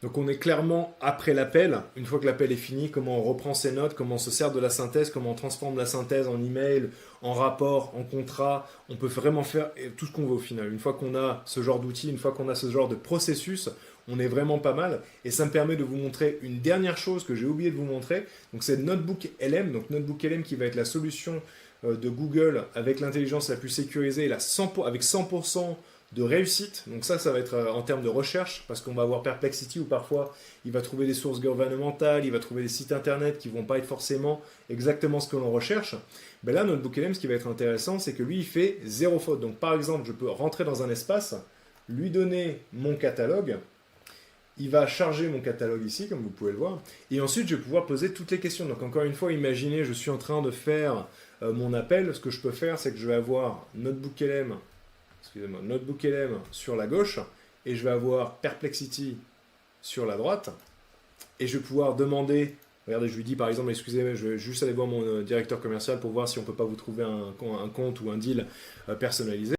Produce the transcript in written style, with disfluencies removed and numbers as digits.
Donc on est clairement après l'appel. Une fois que l'appel est fini, comment on reprend ses notes, comment on se sert de la synthèse, comment on transforme la synthèse en email, en rapport, en contrat. On peut vraiment faire tout ce qu'on veut au final. Une fois qu'on a ce genre d'outils, une fois qu'on a ce genre de processus, on est vraiment pas mal. Et ça me permet de vous montrer une dernière chose que j'ai oublié de vous montrer. Donc c'est Notebook LM. Donc Notebook LM qui va être la solution de Google avec l'intelligence la plus sécurisée, avec 100% de réussite. Donc ça va être en termes de recherche, parce qu'on va avoir Perplexity où parfois il va trouver des sources gouvernementales, il va trouver des sites internet qui vont pas être forcément exactement ce que l'on recherche. Ben là, notre BookLM, ce qui va être intéressant, c'est que lui, il fait zéro faute. Donc par exemple, je peux rentrer dans un espace, lui donner mon catalogue, il va charger mon catalogue ici, comme vous pouvez le voir, et ensuite je vais pouvoir poser toutes les questions. Donc encore une fois, imaginez, je suis en train de faire mon appel, ce que je peux faire, c'est que je vais avoir NotebookLM Notebook LM sur la gauche et je vais avoir Perplexity sur la droite et je vais pouvoir demander, regardez, je lui dis par exemple, excusez-moi, je vais juste aller voir mon directeur commercial pour voir si on peut pas vous trouver un compte ou un deal personnalisé.